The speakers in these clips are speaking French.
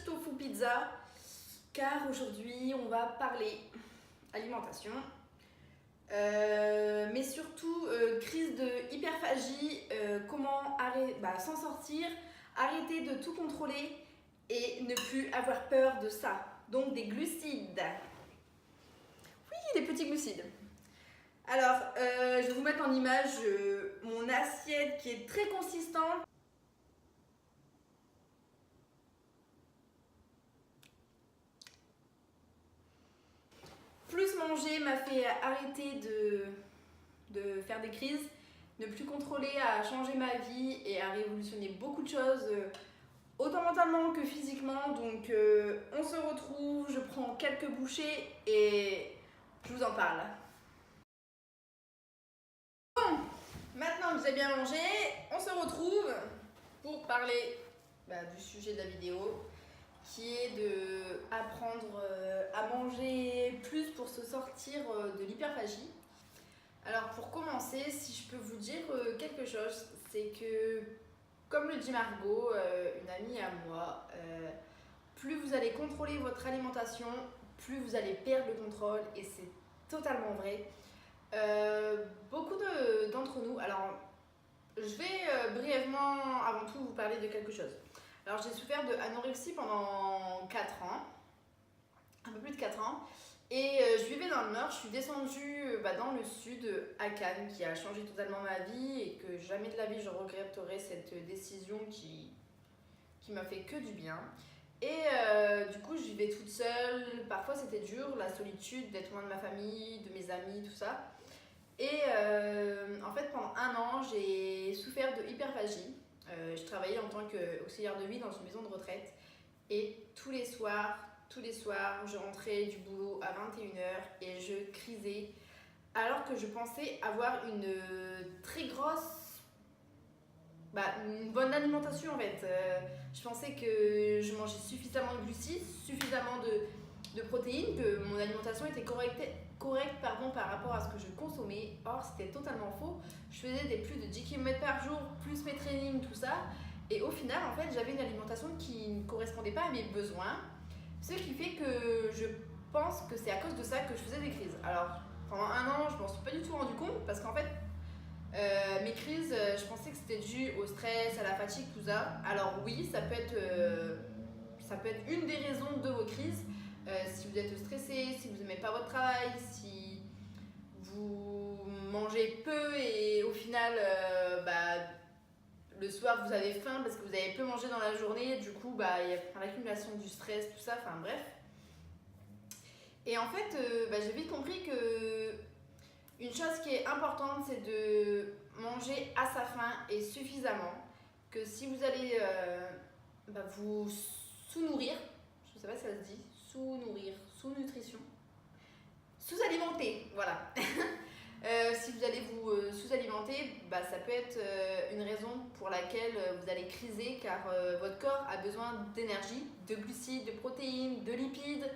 tofu pizza car aujourd'hui on va parler alimentation, mais surtout crise de hyperphagie, comment s'en sortir, arrêter de tout contrôler et ne plus avoir peur de ça. Donc des glucides. Oui, des petits glucides. Alors, je vais vous mettre en image mon assiette qui est très consistante. Plus manger m'a fait arrêter de faire des crises, ne plus contrôler, à changer ma vie et à révolutionner beaucoup de choses, autant mentalement que physiquement. Donc on se retrouve, je prends quelques bouchées et je vous en parle. Bon, maintenant que vous avez bien mangé, on se retrouve pour parler du sujet de la vidéo, qui est d'apprendre à manger plus pour se sortir de l'hyperphagie. Alors pour commencer, si je peux vous dire quelque chose, c'est que, comme le dit Margot, une amie à moi, plus vous allez contrôler votre alimentation, plus vous allez perdre le contrôle, et c'est totalement vrai. Beaucoup d'entre nous, alors je vais brièvement avant tout vous parler de quelque chose. Alors j'ai souffert d'anorexie pendant 4 ans, un peu plus de 4 ans, et je vivais dans le nord, je suis descendue dans le sud, à Cannes, qui a changé totalement ma vie et que jamais de la vie je regretterai cette décision qui m'a fait que du bien. Et du coup je vivais toute seule, parfois c'était dur, la solitude, d'être loin de ma famille, de mes amis, tout ça. Et en fait pendant 1 an j'ai souffert de hyperphagie. Je travaillais en tant qu'auxiliaire de vie dans une maison de retraite et tous les soirs, je rentrais du boulot à 21h et je crisais alors que je pensais avoir une très grosse, une bonne alimentation en fait. Je pensais que je mangeais suffisamment de glucides, suffisamment de protéines, que mon alimentation était correcte par rapport à ce que je consommais. Or c'était totalement faux. Je faisais des plus de 10 km par jour, plus mes trainings, tout ça. Et au final, en fait, j'avais une alimentation qui ne correspondait pas à mes besoins. Ce qui fait que je pense que c'est à cause de ça que je faisais des crises. Alors, pendant 1 an, je m'en suis pas du tout rendu compte parce qu'en fait, mes crises, je pensais que c'était dû au stress, à la fatigue, tout ça. Alors oui, ça peut être une des raisons de vos crises. Si vous êtes stressé, si vous n'aimez pas votre travail, si vous mangez peu et au final, le soir vous avez faim parce que vous avez peu mangé dans la journée, du coup il y a l'accumulation du stress, tout ça, enfin bref. Et en fait, j'ai vite compris que une chose qui est importante, c'est de manger à sa faim et suffisamment. Que si vous allez vous sous-nourrir, je ne sais pas si ça se dit, sous-nourrir, sous-nutrition, sous-alimenter, voilà. Si vous allez vous sous-alimenter, ça peut être une raison pour laquelle vous allez criser car votre corps a besoin d'énergie, de glucides, de protéines, de lipides.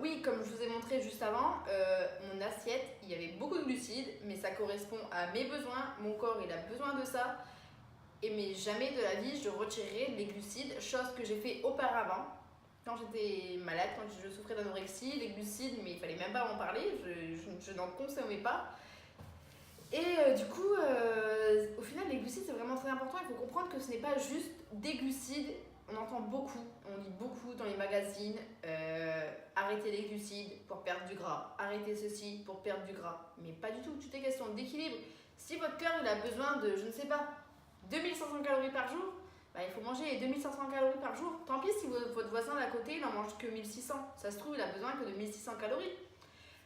Oui, comme je vous ai montré juste avant, mon assiette, il y avait beaucoup de glucides, mais ça correspond à mes besoins. Mon corps, il a besoin de ça. Mais jamais de la vie, je retirerai les glucides, chose que j'ai fait auparavant. Quand j'étais malade, quand je souffrais d'anorexie, les glucides, mais il fallait même pas en parler, je n'en consommais pas. Et du coup, au final, les glucides, c'est vraiment très important. Il faut comprendre que ce n'est pas juste des glucides. On entend beaucoup, on lit beaucoup dans les magazines, arrêtez les glucides pour perdre du gras, arrêtez ceci pour perdre du gras. Mais pas du tout, tout est question d'équilibre. Si votre cœur il a besoin de, je ne sais pas, 2500 calories par jour, il faut manger 2500 calories par jour. Tant pis si votre voisin d'à côté il n'en mange que 1600. Ça se trouve, il a besoin que de 1600 calories.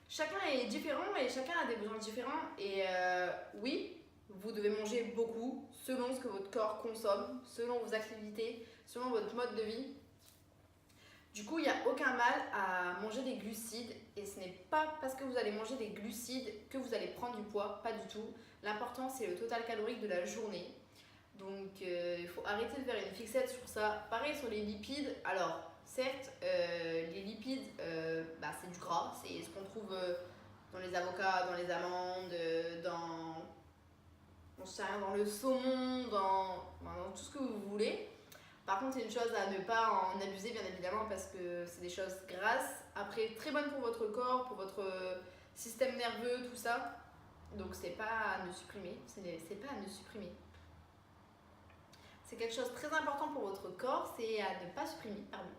Chacun est différent et chacun a des besoins différents. Et oui, vous devez manger beaucoup selon ce que votre corps consomme, selon vos activités, selon votre mode de vie. Du coup, il n'y a aucun mal à manger des glucides et ce n'est pas parce que vous allez manger des glucides que vous allez prendre du poids, pas du tout. L'important, c'est le total calorique de la journée. Donc, il faut arrêter de faire une fixette sur ça. Pareil sur les lipides. Alors, certes, les lipides, c'est du gras. C'est ce qu'on trouve dans les avocats, dans les amandes, dans le saumon, dans tout ce que vous voulez. Par contre, c'est une chose à ne pas en abuser, bien évidemment, parce que c'est des choses grasses. Après, très bonnes pour votre corps, pour votre système nerveux, tout ça. Donc, c'est pas à ne supprimer. C'est pas à ne supprimer. C'est quelque chose de très important pour votre corps, c'est à ne pas supprimer, pardon.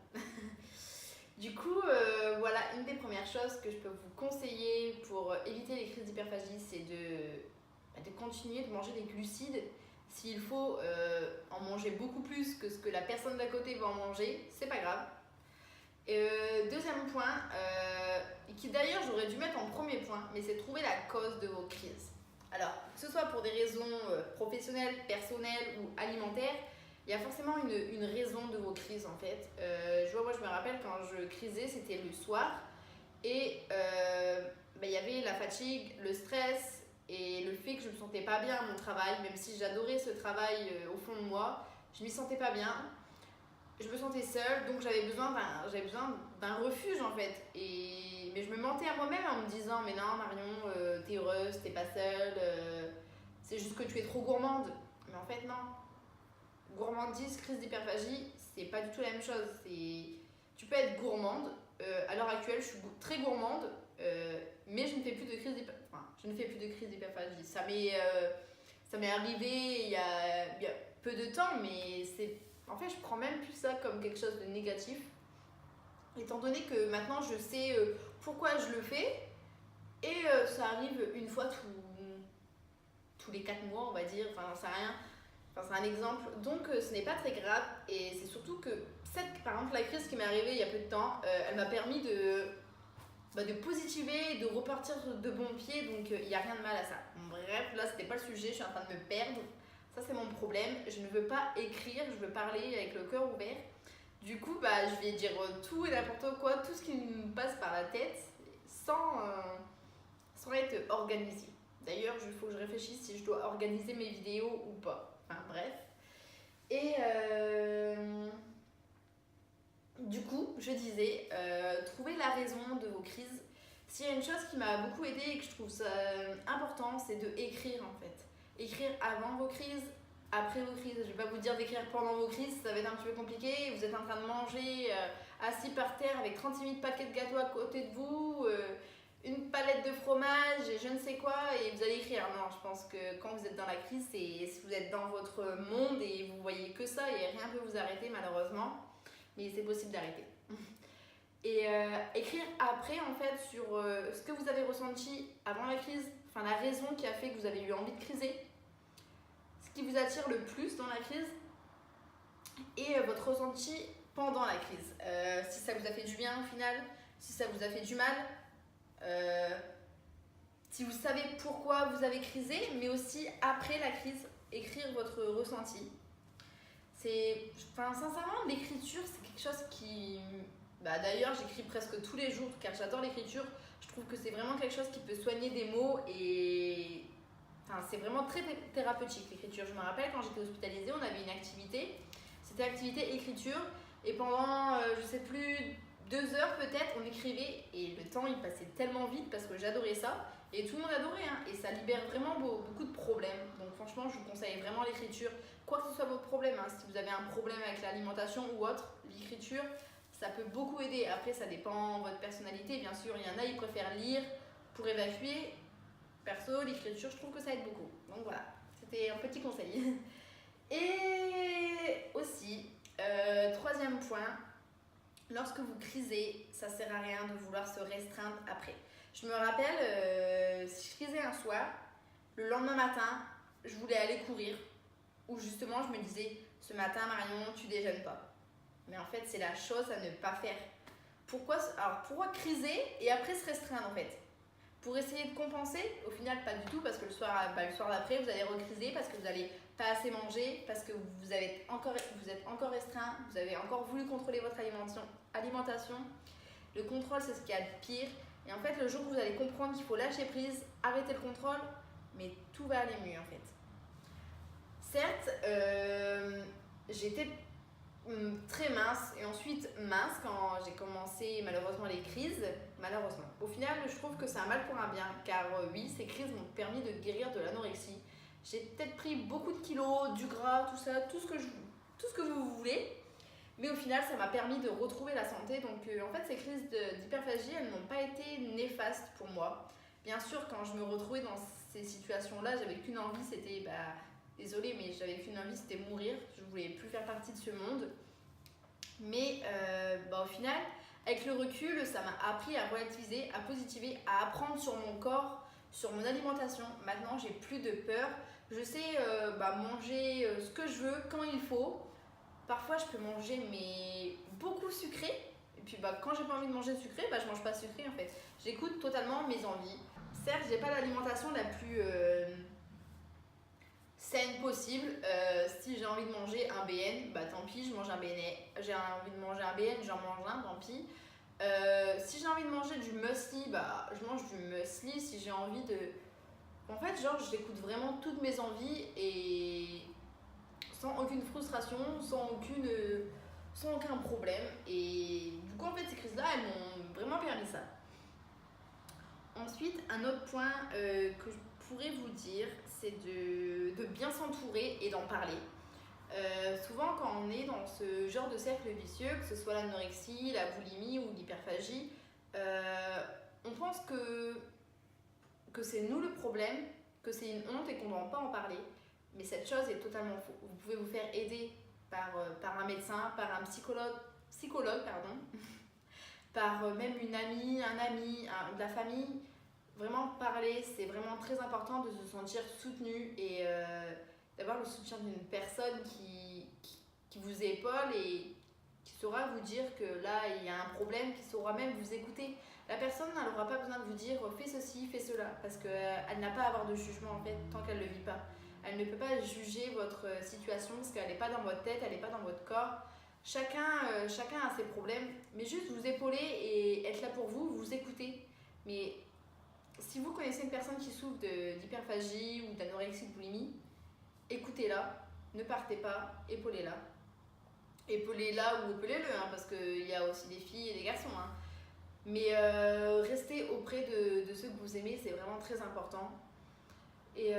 Du coup, voilà, une des premières choses que je peux vous conseiller pour éviter les crises d'hyperphagie, c'est de continuer de manger des glucides. S'il faut en manger beaucoup plus que ce que la personne d'à côté va en manger, c'est pas grave. Deuxième point, qui d'ailleurs j'aurais dû mettre en premier point, mais c'est trouver la cause de vos crises. Alors, que ce soit pour des raisons professionnelles, personnelles ou alimentaires, il y a forcément une raison de vos crises en fait. Moi je me rappelle quand je crisais, c'était le soir et il y avait la fatigue, le stress et le fait que je me sentais pas bien à mon travail, même si j'adorais ce travail au fond de moi, je m'y sentais pas bien. Je me sentais seule, donc j'avais besoin d'un refuge en fait. Mais je me mentais à moi-même en me disant mais non Marion, t'es heureuse, t'es pas seule, c'est juste que tu es trop gourmande. Mais en fait non. Gourmandise, crise d'hyperphagie, c'est pas du tout la même chose. Tu peux être gourmande. À l'heure actuelle, je suis très gourmande, mais je ne fais plus de crise d'hyperphagie. Ça m'est arrivé il y a peu de temps, mais en fait, je prends même plus ça comme quelque chose de négatif, étant donné que maintenant je sais pourquoi je le fais, et ça arrive une fois tous les 4 mois, on va dire. Enfin, ça n'a rien. Enfin, c'est un exemple, donc ce n'est pas très grave et c'est surtout que par exemple la crise qui m'est arrivée il y a peu de temps, elle m'a permis de positiver, de repartir de bon pied, donc il n'y a rien de mal à ça. Bref, là c'était pas le sujet, je suis en train de me perdre, ça c'est mon problème, je ne veux pas écrire, je veux parler avec le cœur ouvert. Du coup je vais dire tout et n'importe quoi, tout ce qui me passe par la tête sans être organisé. D'ailleurs, il faut que je réfléchisse si je dois organiser mes vidéos ou pas. Enfin bref. Et du coup, je disais, trouver la raison de vos crises. S'il y a une chose qui m'a beaucoup aidée et que je trouve ça important, c'est de écrire en fait. Écrire avant vos crises, après vos crises. Je vais pas vous dire d'écrire pendant vos crises, ça va être un petit peu compliqué. Vous êtes en train de manger assis par terre avec 36 000 paquets de gâteaux à côté de vous, une palette de fromage et je ne sais quoi, et vous allez écrire. Non, je pense que quand vous êtes dans la crise, c'est si vous êtes dans votre monde et vous voyez que ça et rien ne peut vous arrêter malheureusement, mais c'est possible d'arrêter. Et écrire après en fait sur ce que vous avez ressenti avant la crise, enfin la raison qui a fait que vous avez eu envie de criser, ce qui vous attire le plus dans la crise et votre ressenti pendant la crise. Si ça vous a fait du bien au final, si ça vous a fait du mal. Si vous savez pourquoi vous avez crisé, mais aussi après la crise, écrire votre ressenti. Sincèrement, l'écriture, c'est quelque chose qui... d'ailleurs, j'écris presque tous les jours, car j'adore l'écriture. Je trouve que c'est vraiment quelque chose qui peut soigner des maux et... c'est vraiment très thérapeutique, l'écriture. Je me rappelle, quand j'étais hospitalisée, on avait une activité. C'était activité écriture. Et pendant, je sais plus... 2 heures peut-être, on écrivait et le temps il passait tellement vite parce que j'adorais ça et tout le monde adorait et ça libère vraiment beaucoup de problèmes. Donc franchement je vous conseille vraiment l'écriture, quoi que ce soit votre problème, si vous avez un problème avec l'alimentation ou autre, l'écriture ça peut beaucoup aider. Après ça dépend de votre personnalité, bien sûr, il y en a ils préfèrent lire pour évacuer. Perso l'écriture je trouve que ça aide beaucoup, donc voilà, c'était un petit conseil. Et aussi, troisième point, lorsque vous crisez, ça sert à rien de vouloir se restreindre après. Je me rappelle, si je crisais un soir, le lendemain matin, je voulais aller courir. Ou justement, je me disais, ce matin, Marion, tu déjeunes pas. Mais en fait, c'est la chose à ne pas faire. Pourquoi criser et après se restreindre en fait? Pour essayer de compenser, au final, pas du tout, parce que le soir d'après, vous allez recriser parce que vous n'allez pas assez manger, parce que vous êtes encore restreint, vous avez encore voulu contrôler votre alimentation. Le contrôle, c'est ce qu'il y a de pire. Et en fait, le jour où vous allez comprendre qu'il faut lâcher prise, arrêter le contrôle, mais tout va aller mieux en fait. Certes, j'étais très mince et ensuite mince quand j'ai commencé malheureusement les crises. Malheureusement. Au final, je trouve que c'est un mal pour un bien, car oui, ces crises m'ont permis de guérir de l'anorexie. J'ai peut-être pris beaucoup de kilos, du gras, tout ça, tout ce que vous voulez. Mais au final, ça m'a permis de retrouver la santé. Donc en fait, ces crises d'hyperphagie, elles n'ont pas été néfastes pour moi. Bien sûr, quand je me retrouvais dans ces situations-là, j'avais qu'une envie, c'était, désolée, mais j'avais qu'une envie, c'était mourir. Je voulais plus faire partie de ce monde. Mais au final, avec le recul, ça m'a appris à relativiser, à positiver, à apprendre sur mon corps, sur mon alimentation. Maintenant, j'ai plus de peur. Je sais manger ce que je veux, quand il faut. Parfois, je peux manger mais beaucoup sucré. Et puis quand j'ai pas envie de manger sucré, je mange pas sucré en fait. J'écoute totalement mes envies. Certes, j'ai pas l'alimentation la plus saine possible. Si j'ai envie de manger un BN, tant pis, je mange un BN. J'ai envie de manger un BN, j'en mange un, tant pis. Si j'ai envie de manger du muesli, je mange du muesli. Si j'ai envie de... En fait, j'écoute vraiment toutes mes envies et sans aucune frustration, sans aucun problème. Et du coup, en fait, ces crises-là, elles m'ont vraiment permis ça. Ensuite, un autre point que je pourrais vous dire, c'est de bien s'entourer et d'en parler. Souvent, quand on est dans ce genre de cercle vicieux, que ce soit l'anorexie, la boulimie ou l'hyperphagie, on pense que c'est nous le problème, que c'est une honte et qu'on ne doit pas en parler. Mais cette chose est totalement faux. Vous pouvez vous faire aider par un médecin, par un psychologue, par même une amie, un ami, de la famille. Vraiment parler, c'est vraiment très important de se sentir soutenu et d'avoir le soutien d'une personne qui vous épaule et qui saura vous dire que là il y a un problème, qui saura même vous écouter. La personne n'aura pas besoin de vous dire fais ceci, fais cela, parce qu'elle n'a pas à avoir de jugement en fait tant qu'elle ne le vit pas. Elle ne peut pas juger votre situation parce qu'elle n'est pas dans votre tête, elle n'est pas dans votre corps. Chacun a ses problèmes, mais juste vous épauler et être là pour vous, vous écouter. Mais si vous connaissez une personne qui souffre d'hyperphagie ou d'anorexie, de boulimie, écoutez-la, ne partez pas, épaulez-la. Épaulez-la ou épaulez-le, parce qu'il y a aussi des filles et des garçons. Mais restez auprès de ceux que vous aimez, c'est vraiment très important. Et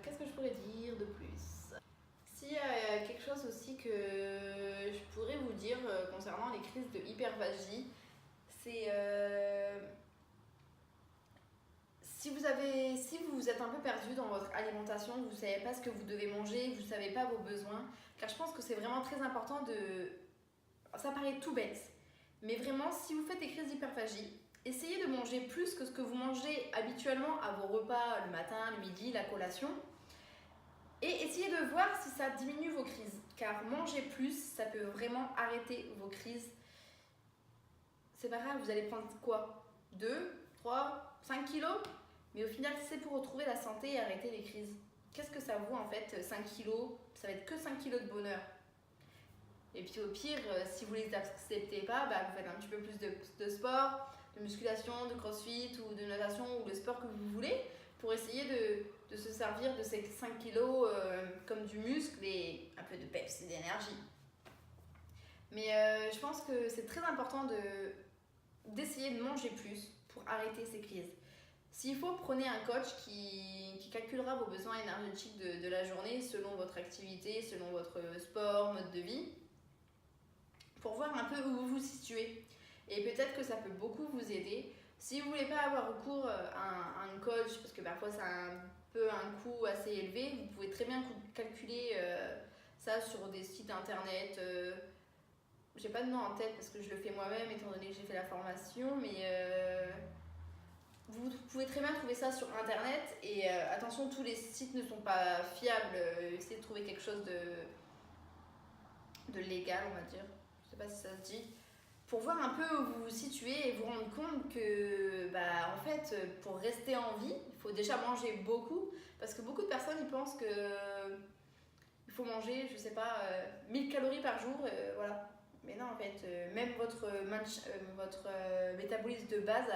qu'est-ce que je pourrais dire de plus? S'il y a quelque chose aussi que je pourrais vous dire concernant les crises de hyperphagie, c'est si vous êtes un peu perdu dans votre alimentation, vous ne savez pas ce que vous devez manger, vous ne savez pas vos besoins, car je pense que c'est vraiment très important de... Ça paraît tout bête, mais vraiment, si vous faites des crises d'hyperphagie, essayez de manger plus que ce que vous mangez habituellement à vos repas le matin, le midi, la collation. Et essayez de voir si ça diminue vos crises. Car manger plus, ça peut vraiment arrêter vos crises. C'est pas grave, vous allez prendre quoi? 2, 3, 5 kilos? Mais au final, c'est pour retrouver la santé et arrêter les crises. Qu'est-ce que ça vaut en fait 5 kilos? Ça va être que 5 kilos de bonheur. Et puis au pire, si vous ne les acceptez pas, vous faites un petit peu plus de sport, de musculation, de crossfit ou de natation ou le sport que vous voulez pour essayer de se servir de ces 5 kilos comme du muscle et un peu de peps et d'énergie. Mais je pense que c'est très important d'essayer de manger plus pour arrêter ces crises. S'il faut, prenez un coach qui calculera vos besoins énergétiques de la journée selon votre activité, selon votre sport, mode de vie, pour voir un peu où vous vous situez. Et peut-être que ça peut beaucoup vous aider. Si vous ne voulez pas avoir recours à un coach, parce que parfois ça a un peu un coût assez élevé, vous pouvez très bien calculer ça sur des sites internet. J'ai pas de nom en tête parce que je le fais moi-même étant donné que j'ai fait la formation, mais vous pouvez très bien trouver ça sur internet. Et attention, tous les sites ne sont pas fiables. Essayez de trouver quelque chose de légal, on va dire. Je sais pas si ça se dit. Pour voir un peu où vous vous situez et vous rendre compte que, en fait, pour rester en vie, il faut déjà manger beaucoup. Parce que beaucoup de personnes, ils pensent qu'il faut manger, je sais pas, 1000 calories par jour, voilà. Mais non, en fait, même votre métabolisme de base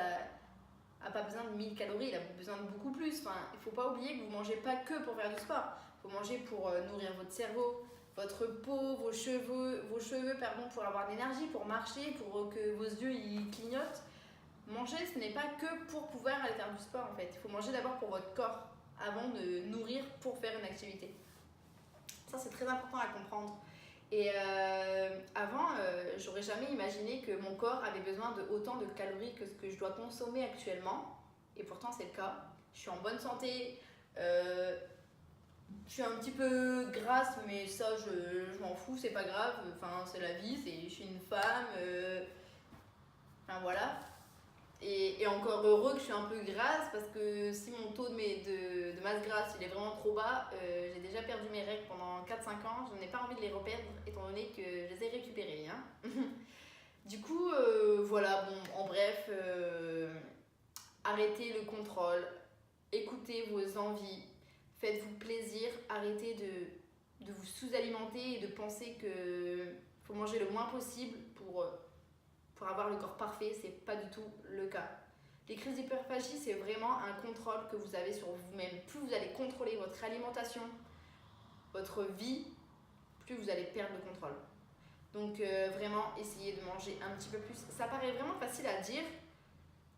a pas besoin de 1000 calories, il a besoin de beaucoup plus. Enfin, il ne faut pas oublier que vous ne mangez pas que pour faire du sport. Il faut manger pour nourrir votre cerveau, votre peau, vos cheveux pour avoir de l'énergie, pour marcher, pour que vos yeux ils clignotent. Manger, ce n'est pas que pour pouvoir aller faire du sport en fait. Il faut manger d'abord pour votre corps avant de nourrir pour faire une activité. Ça, c'est très important à comprendre. Et avant, j'aurais jamais imaginé que mon corps avait besoin de autant de calories que ce que je dois consommer actuellement. Et pourtant, c'est le cas. Je suis en bonne santé. Je suis un petit peu grasse, mais ça, je m'en fous, c'est pas grave. Enfin, c'est la vie, je suis une femme. Enfin, voilà. Et encore heureux que je suis un peu grasse parce que si mon taux de masse grasse il est vraiment trop bas, j'ai déjà perdu mes règles pendant 4-5 ans, je n'ai pas envie de les reperdre étant donné que je les ai récupérées. Hein. Du coup, voilà, bon, en bref, arrêtez le contrôle, écoutez vos envies, faites-vous plaisir, arrêtez de vous sous-alimenter et de penser qu'il faut manger le moins possible pour avoir le corps parfait, c'est pas du tout le cas. Les crises d'hyperphagie, c'est vraiment un contrôle que vous avez sur vous-même. Plus vous allez contrôler votre alimentation, votre vie, plus vous allez perdre le contrôle. Donc vraiment, essayez de manger un petit peu plus. Ça paraît vraiment facile à dire.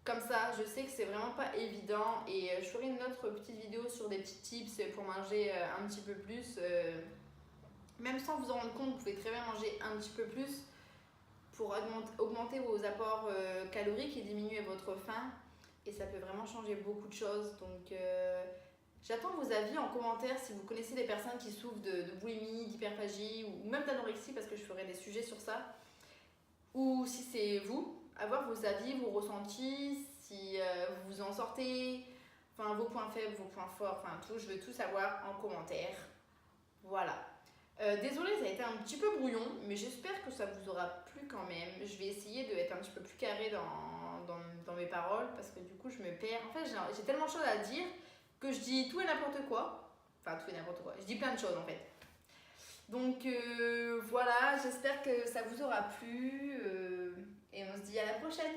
Comme ça, je sais que c'est vraiment pas évident et je ferai une autre petite vidéo sur des petits tips pour manger un petit peu plus. Même sans vous en rendre compte, vous pouvez très bien manger un petit peu plus pour augmenter vos apports caloriques et diminuer votre faim. Et ça peut vraiment changer beaucoup de choses. Donc j'attends vos avis en commentaire si vous connaissez des personnes qui souffrent de boulimie, d'hyperphagie ou même d'anorexie parce que je ferai des sujets sur ça. Ou si c'est vous, avoir vos avis, vos ressentis, si vous vous en sortez, enfin vos points faibles, vos points forts, enfin tout, je veux tout savoir en commentaire. Voilà. Désolée, ça a été un petit peu brouillon, mais j'espère que ça vous aura plu quand même. Je vais essayer d'être un petit peu plus carrée dans mes paroles parce que du coup je me perds. En fait, j'ai tellement de choses à dire que je dis tout et n'importe quoi. Enfin, tout et n'importe quoi. Je dis plein de choses en fait. Donc voilà, j'espère que ça vous aura plu et on se dit à la prochaine.